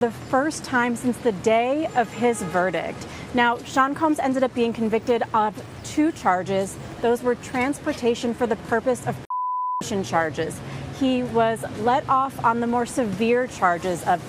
The first time since the day of his verdict. Now, Sean Combs ended up being convicted of 2 charges. Those were transportation for the purpose of charges. He was let off on the more severe charges of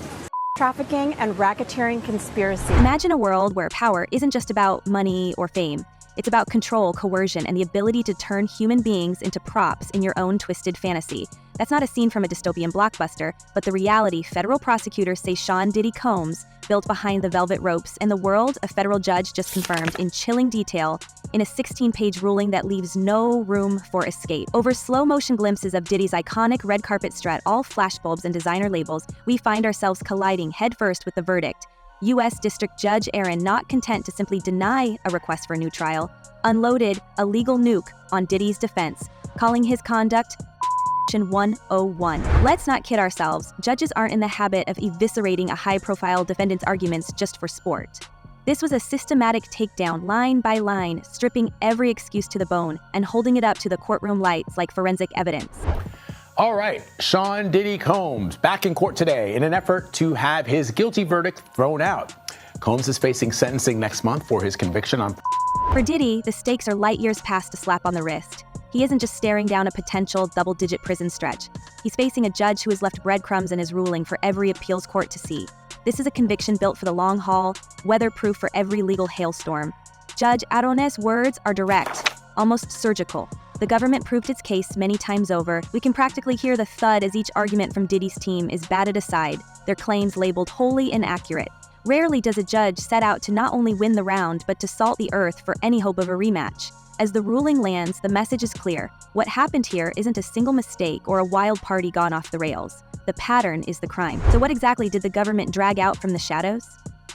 trafficking and racketeering conspiracy. Imagine a world where power isn't just about money or fame. It's about control, coercion, and the ability to turn human beings into props in your own twisted fantasy. That's not a scene from a dystopian blockbuster, but the reality federal prosecutors say Sean Diddy Combs built behind the velvet ropes, and the world a federal judge just confirmed in chilling detail in a 16-page ruling that leaves no room for escape. Over slow-motion glimpses of Diddy's iconic red carpet strut, all flashbulbs and designer labels, we find ourselves colliding headfirst with the verdict. U.S. District Judge Aaron, not content to simply deny a request for a new trial, unloaded a legal nuke on Diddy's defense, calling his conduct 101. Let's not kid ourselves. Judges aren't in the habit of eviscerating a high-profile defendant's arguments just for sport. This was a systematic takedown, line by line, stripping every excuse to the bone and holding it up to the courtroom lights like forensic evidence. All right, Sean Diddy Combs back in court today in an effort to have his guilty verdict thrown out. Combs is facing sentencing next month for his conviction on. For Diddy, the stakes are light years past a slap on the wrist. He isn't just staring down a potential double-digit prison stretch. He's facing a judge who has left breadcrumbs in his ruling for every appeals court to see. This is a conviction built for the long haul, weatherproof for every legal hailstorm. Judge Arones' words are direct, almost surgical. The government proved its case many times over. We can practically hear the thud as each argument from Diddy's team is batted aside, their claims labeled wholly inaccurate. Rarely does a judge set out to not only win the round, but to salt the earth for any hope of a rematch. As the ruling lands, the message is clear. What happened here isn't a single mistake or a wild party gone off the rails. The pattern is the crime. So what exactly did the government drag out from the shadows?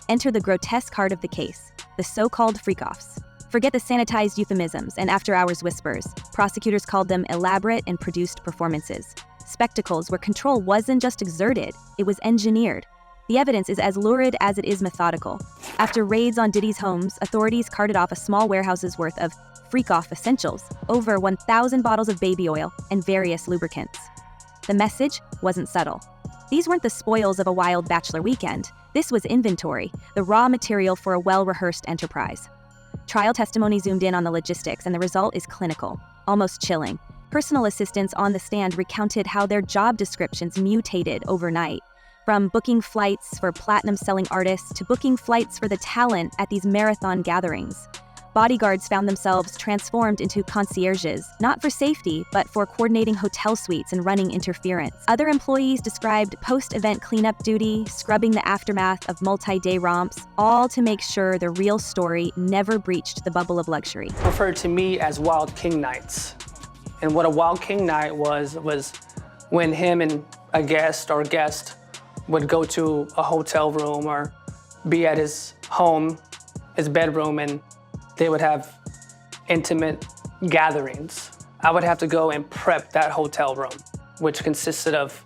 Enter the grotesque heart of the case, the so-called freakoffs. Forget the sanitized euphemisms and after-hours whispers. Prosecutors called them elaborate and produced performances. Spectacles where control wasn't just exerted, it was engineered. The evidence is as lurid as it is methodical. After raids on Diddy's homes, authorities carted off a small warehouse's worth of freakoff essentials, over 1,000 bottles of baby oil, and various lubricants. The message wasn't subtle. These weren't the spoils of a wild bachelor weekend. This was inventory, the raw material for a well-rehearsed enterprise. Trial testimony zoomed in on the logistics, and the result is clinical, almost chilling. Personal assistants on the stand recounted how their job descriptions mutated overnight, from booking flights for platinum-selling artists to booking flights for the talent at these marathon gatherings. Bodyguards found themselves transformed into concierges, not for safety, but for coordinating hotel suites and running interference. Other employees described post-event cleanup duty, scrubbing the aftermath of multi-day romps, all to make sure the real story never breached the bubble of luxury. Referred to me as Wild King Nights. And what a Wild King Night was when him and a guest would go to a hotel room or be at his home, his bedroom, and they would have intimate gatherings. I would have to go and prep that hotel room, which consisted of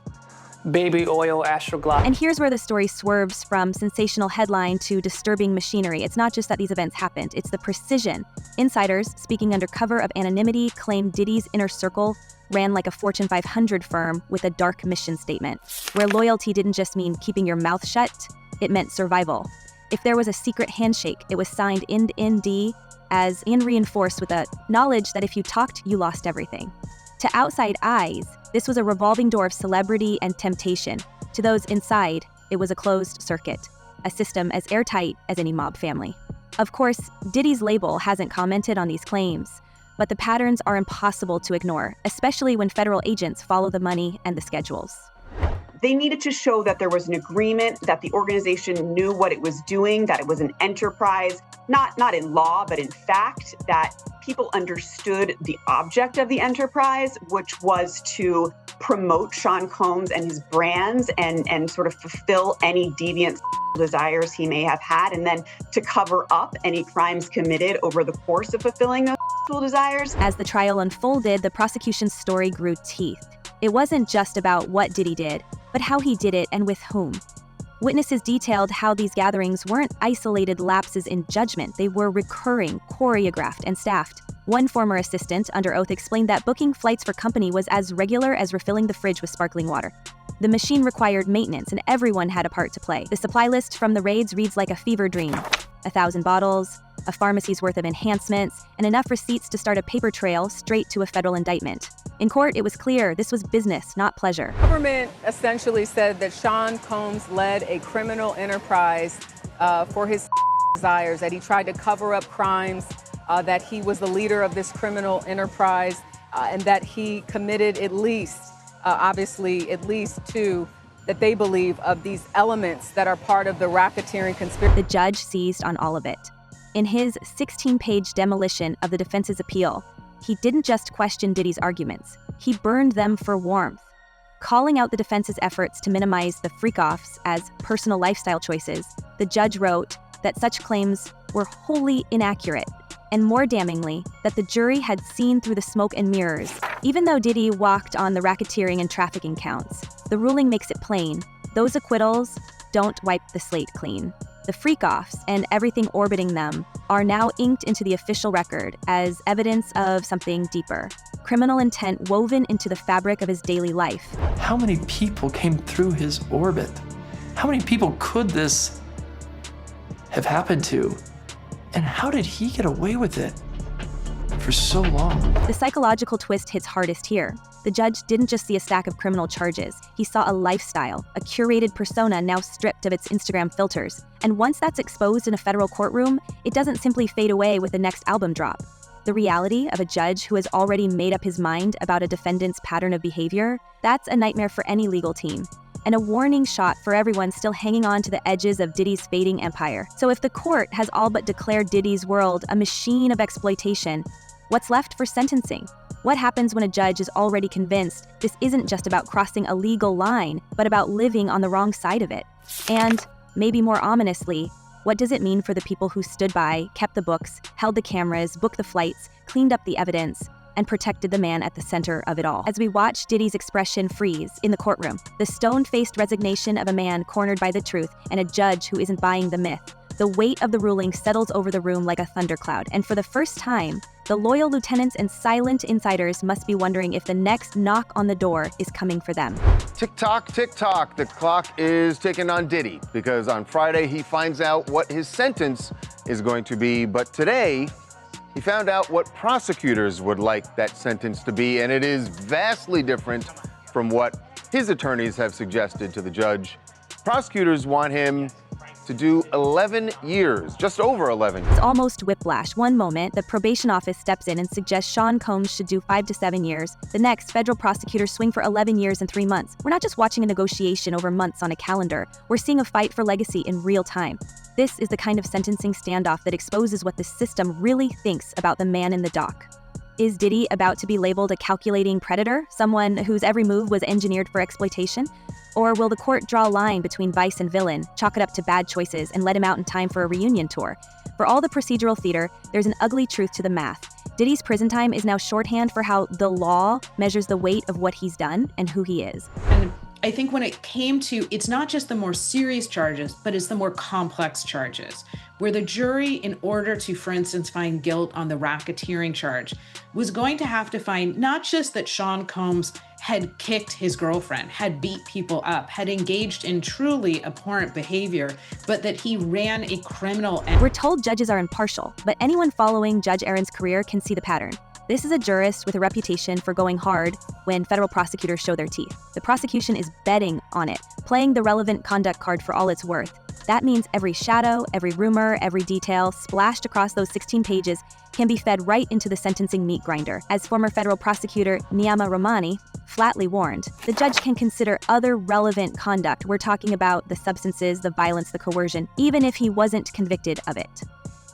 baby oil, astroglide. And here's where the story swerves from sensational headline to disturbing machinery. It's not just that these events happened, it's the precision. Insiders, speaking under cover of anonymity, claimed Diddy's inner circle ran like a Fortune 500 firm with a dark mission statement, where loyalty didn't just mean keeping your mouth shut, it meant survival. If there was a secret handshake, it was signed ND as in reinforced with a knowledge that if you talked, you lost everything. To outside eyes, this was a revolving door of celebrity and temptation. To those inside, it was a closed circuit, a system as airtight as any mob family. Of course, Diddy's label hasn't commented on these claims, but the patterns are impossible to ignore, especially when federal agents follow the money and the schedules. They needed to show that there was an agreement, that the organization knew what it was doing, that it was an enterprise, not in law, but in fact, that people understood the object of the enterprise, which was to promote Sean Combs and his brands and sort of fulfill any deviant desires he may have had, and then to cover up any crimes committed over the course of fulfilling those desires. As the trial unfolded, the prosecution's story grew teeth. It wasn't just about what Diddy did, but how he did it and with whom. Witnesses detailed how these gatherings weren't isolated lapses in judgment, they were recurring, choreographed, and staffed. One former assistant, under oath, explained that booking flights for company was as regular as refilling the fridge with sparkling water. The machine required maintenance, and everyone had a part to play. The supply list from the raids reads like a fever dream. 1,000 bottles, a pharmacy's worth of enhancements, and enough receipts to start a paper trail straight to a federal indictment. In court, it was clear this was business, not pleasure. The government essentially said that Sean Combs led a criminal enterprise for his desires, that he tried to cover up crimes, that he was the leader of this criminal enterprise, and that he committed at least two that they believe of these elements that are part of the racketeering conspiracy. The judge seized on all of it. In his 16-page demolition of the defense's appeal, he didn't just question Diddy's arguments, he burned them for warmth. Calling out the defense's efforts to minimize the freakoffs as personal lifestyle choices, the judge wrote that such claims were wholly inaccurate, and more damningly, that the jury had seen through the smoke and mirrors. Even though Diddy walked on the racketeering and trafficking counts, the ruling makes it plain, those acquittals don't wipe the slate clean. The freakoffs and everything orbiting them are now inked into the official record as evidence of something deeper. Criminal intent woven into the fabric of his daily life. How many people came through his orbit? How many people could this have happened to? And how did he get away with it for so long? The psychological twist hits hardest here. The judge didn't just see a stack of criminal charges. He saw a lifestyle, a curated persona now stripped of its Instagram filters. And once that's exposed in a federal courtroom, it doesn't simply fade away with the next album drop. The reality of a judge who has already made up his mind about a defendant's pattern of behavior, that's a nightmare for any legal team. And a warning shot for everyone still hanging on to the edges of Diddy's fading empire. So if the court has all but declared Diddy's world a machine of exploitation, what's left for sentencing? What happens when a judge is already convinced this isn't just about crossing a legal line, but about living on the wrong side of it? And, maybe more ominously, what does it mean for the people who stood by, kept the books, held the cameras, booked the flights, cleaned up the evidence, and protected the man at the center of it all? As we watch Diddy's expression freeze in the courtroom, the stone-faced resignation of a man cornered by the truth and a judge who isn't buying the myth, the weight of the ruling settles over the room like a thundercloud, and for the first time, the loyal lieutenants and silent insiders must be wondering if the next knock on the door is coming for them. Tick tock, the clock is ticking on Diddy, because on Friday he finds out what his sentence is going to be, but today he found out what prosecutors would like that sentence to be, and it is vastly different from what his attorneys have suggested to the judge. Prosecutors want him to do 11 years, just over 11 years. It's almost whiplash. One moment, the probation office steps in and suggests Sean Combs should do 5 to 7 years. The next, federal prosecutors swing for 11 years and 3 months. We're not just watching a negotiation over months on a calendar. We're seeing a fight for legacy in real time. This is the kind of sentencing standoff that exposes what the system really thinks about the man in the dock. Is Diddy about to be labeled a calculating predator, someone whose every move was engineered for exploitation? Or will the court draw a line between vice and villain, chalk it up to bad choices, and let him out in time for a reunion tour? For all the procedural theater, there's an ugly truth to the math. Diddy's prison time is now shorthand for how the law measures the weight of what he's done and who he is. And I think when it came to, it's not just the more serious charges, but it's the more complex charges, where the jury, in order to, for instance, find guilt on the racketeering charge, was going to have to find not just that Sean Combs had kicked his girlfriend, had beat people up, had engaged in truly abhorrent behavior, but that he ran a criminal. We're told judges are impartial, but anyone following Judge Aaron's career can see the pattern. This is a jurist with a reputation for going hard when federal prosecutors show their teeth. The prosecution is betting on it, playing the relevant conduct card for all it's worth. That means every shadow, every rumor, every detail splashed across those 16 pages can be fed right into the sentencing meat grinder. As former federal prosecutor Niyama Ramani flatly warned, the judge can consider other relevant conduct. We're talking about the substances, the violence, the coercion, even if he wasn't convicted of it.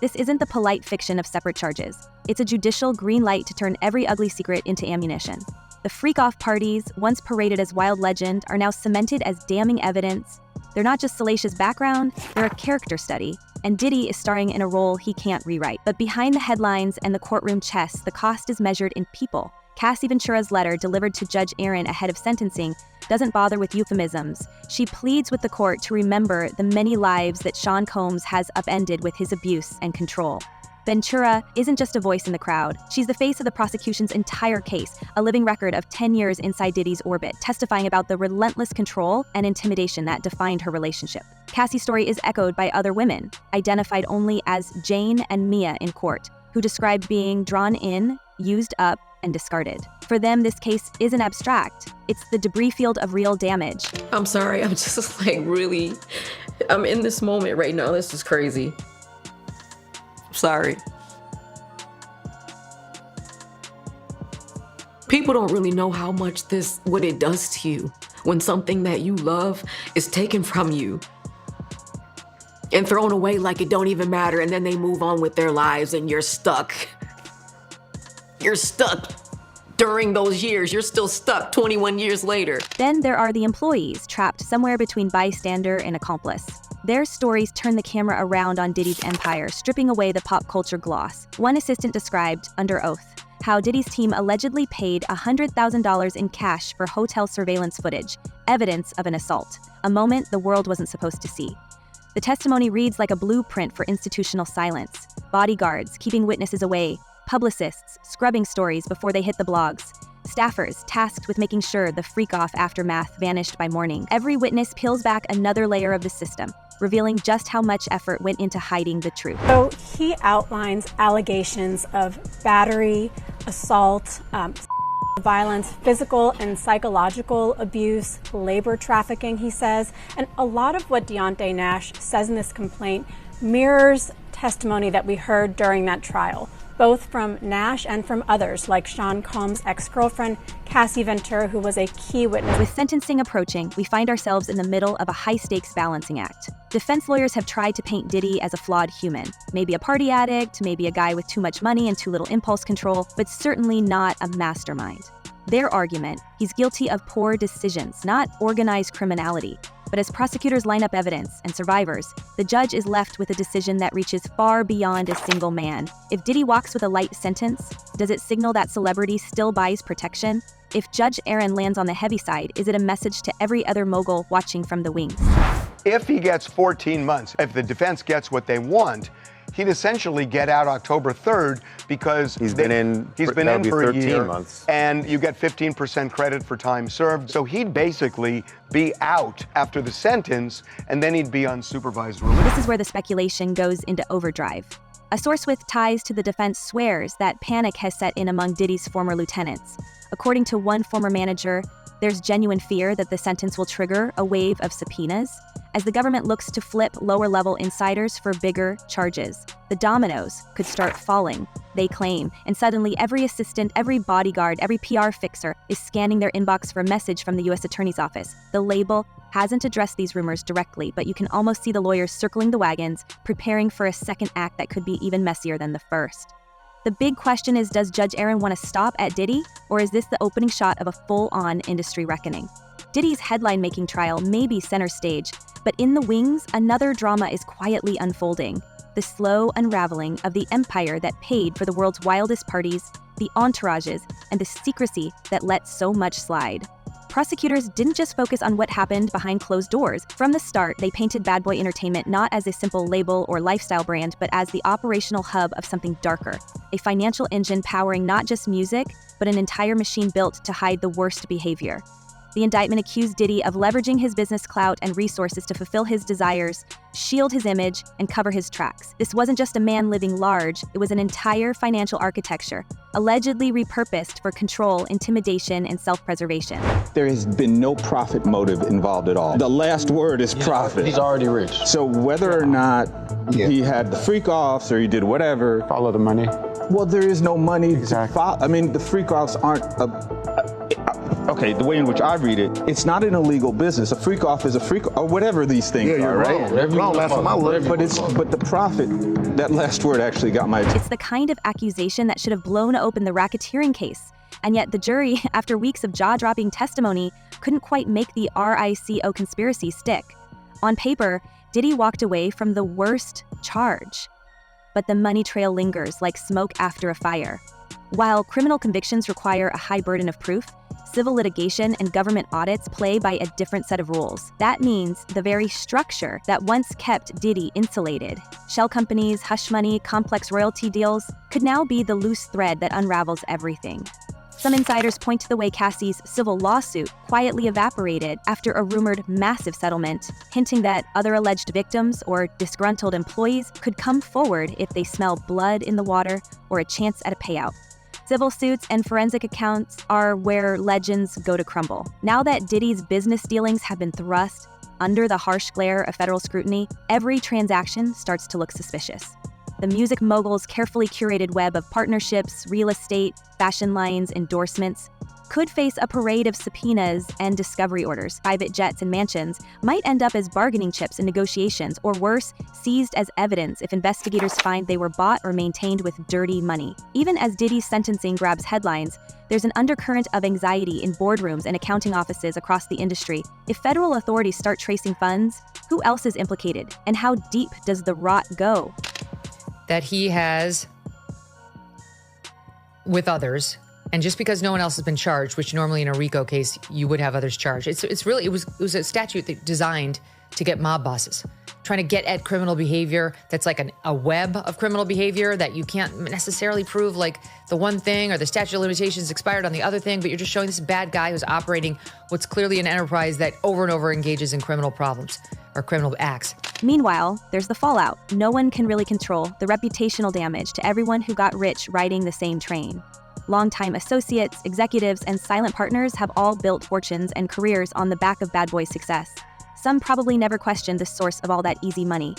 This isn't the polite fiction of separate charges. It's a judicial green light to turn every ugly secret into ammunition. The freak-off parties, once paraded as wild legend, are now cemented as damning evidence. They're not just salacious background, they're a character study. And Diddy is starring in a role he can't rewrite. But behind the headlines and the courtroom chess, the cost is measured in people. Cassie Ventura's letter, delivered to Judge Aaron ahead of sentencing, doesn't bother with euphemisms. She pleads with the court to remember the many lives that Sean Combs has upended with his abuse and control. Ventura isn't just a voice in the crowd. She's the face of the prosecution's entire case, a living record of 10 years inside Diddy's orbit, testifying about the relentless control and intimidation that defined her relationship. Cassie's story is echoed by other women, identified only as Jane and Mia in court, who described being drawn in, used up, and discarded. For them, this case isn't abstract. It's the debris field of real damage. I'm sorry, I'm just like really, I'm in this moment right now. This is crazy. Sorry. People don't really know how much what it does to you when something that you love is taken from you and thrown away like it don't even matter, and then they move on with their lives and you're stuck. You're stuck during those years. You're still stuck 21 years later. Then there are the employees, trapped somewhere between bystander and accomplice. Their stories turn the camera around on Diddy's empire, stripping away the pop culture gloss. One assistant described, under oath, how Diddy's team allegedly paid $100,000 in cash for hotel surveillance footage, evidence of an assault, a moment the world wasn't supposed to see. The testimony reads like a blueprint for institutional silence. Bodyguards keeping witnesses away, publicists scrubbing stories before they hit the blogs, staffers tasked with making sure the freakoff aftermath vanished by morning. Every witness peels back another layer of the system, revealing just how much effort went into hiding the truth. So he outlines allegations of battery, assault, violence, physical and psychological abuse, labor trafficking, he says. And a lot of what Deontay Nash says in this complaint mirrors testimony that we heard during that trial, both from Nash and from others, like Sean Combs' ex-girlfriend, Cassie Ventura, who was a key witness. With sentencing approaching, we find ourselves in the middle of a high-stakes balancing act. Defense lawyers have tried to paint Diddy as a flawed human, maybe a party addict, maybe a guy with too much money and too little impulse control, but certainly not a mastermind. Their argument, he's guilty of poor decisions, not organized criminality. But as prosecutors line up evidence and survivors, the judge is left with a decision that reaches far beyond a single man. If Diddy walks with a light sentence, does it signal that celebrity still buys protection? If Judge Aaron lands on the heavy side, is it a message to every other mogul watching from the wings? If he gets 14 months, if the defense gets what they want, he'd essentially get out October 3rd because he's been in for a year, months. And you get 15% credit for time served. So he'd basically be out after the sentence, and then he'd be on supervised release. This is where the speculation goes into overdrive. A source with ties to the defense swears that panic has set in among Diddy's former lieutenants. According to one former manager, there's genuine fear that the sentence will trigger a wave of subpoenas as the government looks to flip lower-level insiders for bigger charges. The dominoes could start falling, they claim, and suddenly every assistant, every bodyguard, every PR fixer is scanning their inbox for a message from the U.S. Attorney's Office. The label hasn't addressed these rumors directly, but you can almost see the lawyers circling the wagons, preparing for a second act that could be even messier than the first. The big question is, does Judge Aaron want to stop at Diddy, or is this the opening shot of a full-on industry reckoning? Diddy's headline-making trial may be center stage, but in the wings, another drama is quietly unfolding. The slow unraveling of the empire that paid for the world's wildest parties, the entourages, and the secrecy that let so much slide. Prosecutors didn't just focus on what happened behind closed doors. From the start, they painted Bad Boy Entertainment not as a simple label or lifestyle brand, but as the operational hub of something darker, a financial engine powering not just music, but an entire machine built to hide the worst behavior. The indictment accused Diddy of leveraging his business clout and resources to fulfill his desires, shield his image, and cover his tracks. This wasn't just a man living large, it was an entire financial architecture, allegedly repurposed for control, intimidation, and self-preservation. There has been no profit motive involved at all. The last word is profit. He's already rich. So whether or not he had the freak-offs or he did whatever. Follow the money. Well, there is no money. Exactly. I mean, the freak-offs aren't okay, the way in which I read it, it's not an illegal business. A freak-off is a freak, or whatever these things are, right? But the profit, that last word actually got my attention. It's the kind of accusation that should have blown open the racketeering case. And yet the jury, after weeks of jaw-dropping testimony, couldn't quite make the RICO conspiracy stick. On paper, Diddy walked away from the worst charge. But the money trail lingers like smoke after a fire. While criminal convictions require a high burden of proof, civil litigation and government audits play by a different set of rules. That means the very structure that once kept Diddy insulated, shell companies, hush money, complex royalty deals, could now be the loose thread that unravels everything. Some insiders point to the way Cassie's civil lawsuit quietly evaporated after a rumored massive settlement, hinting that other alleged victims or disgruntled employees could come forward if they smell blood in the water or a chance at a payout. Civil suits and forensic accounts are where legends go to crumble. Now that Diddy's business dealings have been thrust under the harsh glare of federal scrutiny, every transaction starts to look suspicious. The music mogul's carefully curated web of partnerships, real estate, fashion lines, endorsements could face a parade of subpoenas and discovery orders. Private jets and mansions might end up as bargaining chips in negotiations, or worse, seized as evidence if investigators find they were bought or maintained with dirty money. Even as Diddy's sentencing grabs headlines, there's an undercurrent of anxiety in boardrooms and accounting offices across the industry. If federal authorities start tracing funds, who else is implicated? And how deep does the rot go? That he has, with others, and just because no one else has been charged, which normally in a RICO case you would have others charged, it was a statute that designed to get mob bosses, trying to get at criminal behavior that's like a web of criminal behavior that you can't necessarily prove, like the one thing or the statute of limitations expired on the other thing, but you're just showing this bad guy who's operating what's clearly an enterprise that over and over engages in criminal problems or criminal acts. Meanwhile, there's the fallout. No one can really control the reputational damage to everyone who got rich riding the same train. Longtime associates, executives, and silent partners have all built fortunes and careers on the back of Bad Boy's success. Some probably never questioned the source of all that easy money.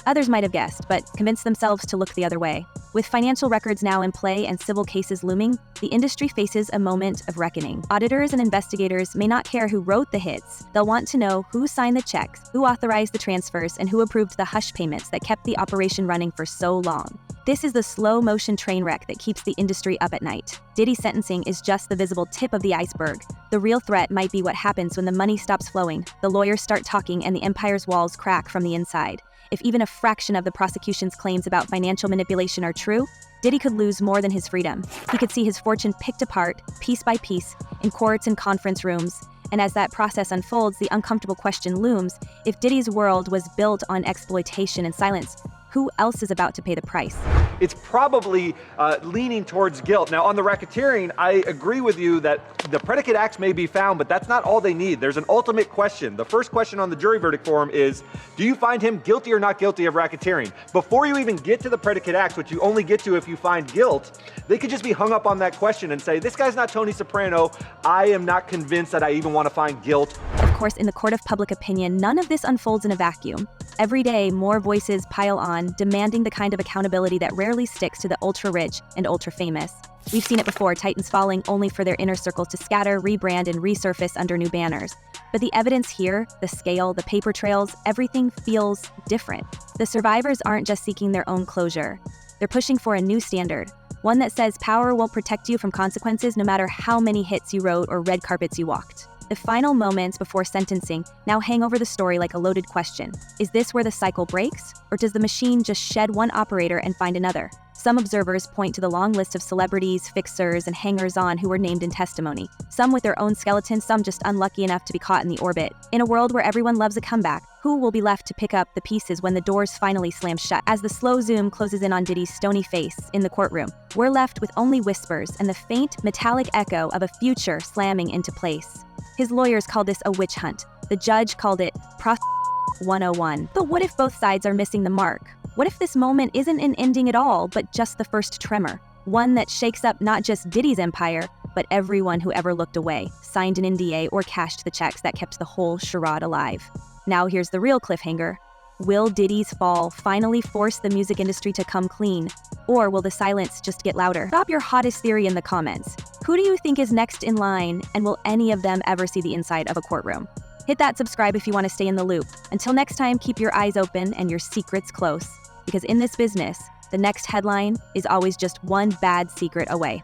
Others might have guessed, but convinced themselves to look the other way. With financial records now in play and civil cases looming, the industry faces a moment of reckoning. Auditors and investigators may not care who wrote the hits. They'll want to know who signed the checks, who authorized the transfers, and who approved the hush payments that kept the operation running for so long. This is the slow-motion train wreck that keeps the industry up at night. Diddy's sentencing is just the visible tip of the iceberg. The real threat might be what happens when the money stops flowing, the lawyers start talking, and the empire's walls crack from the inside. If even a fraction of the prosecution's claims about financial manipulation are true, Diddy could lose more than his freedom. He could see his fortune picked apart, piece by piece, in courts and conference rooms. And as that process unfolds, the uncomfortable question looms: if Diddy's world was built on exploitation and silence, who else is about to pay the price? It's probably leaning towards guilt. Now, on the racketeering, I agree with you that the predicate acts may be found, but that's not all they need. There's an ultimate question. The first question on the jury verdict form is, do you find him guilty or not guilty of racketeering? Before you even get to the predicate acts, which you only get to if you find guilt, they could just be hung up on that question and say, this guy's not Tony Soprano. I am not convinced that I even want to find guilt. Of course, in the court of public opinion, none of this unfolds in a vacuum. Every day, more voices pile on, demanding the kind of accountability that rarely sticks to the ultra-rich and ultra-famous. We've seen it before, titans falling only for their inner circles to scatter, rebrand, and resurface under new banners. But the evidence here, the scale, the paper trails, everything feels different. The survivors aren't just seeking their own closure. They're pushing for a new standard, one that says power won't protect you from consequences no matter how many hits you wrote or red carpets you walked. The final moments before sentencing now hang over the story like a loaded question. Is this where the cycle breaks? Or does the machine just shed one operator and find another? Some observers point to the long list of celebrities, fixers, and hangers-on who were named in testimony. Some with their own skeletons, some just unlucky enough to be caught in the orbit. In a world where everyone loves a comeback, who will be left to pick up the pieces when the doors finally slam shut? As the slow zoom closes in on Diddy's stony face in the courtroom, we're left with only whispers and the faint, metallic echo of a future slamming into place. His lawyers called this a witch hunt. The judge called it PROST1TUT1ON. But what if both sides are missing the mark? What if this moment isn't an ending at all, but just the first tremor? One that shakes up not just Diddy's empire, but everyone who ever looked away, signed an NDA, or cashed the checks that kept the whole charade alive. Now here's the real cliffhanger. Will Diddy's fall finally force the music industry to come clean? Or will the silence just get louder? Drop your hottest theory in the comments. Who do you think is next in line, and will any of them ever see the inside of a courtroom? Hit that subscribe if you want to stay in the loop. Until next time, keep your eyes open and your secrets close. Because in this business, the next headline is always just one bad secret away.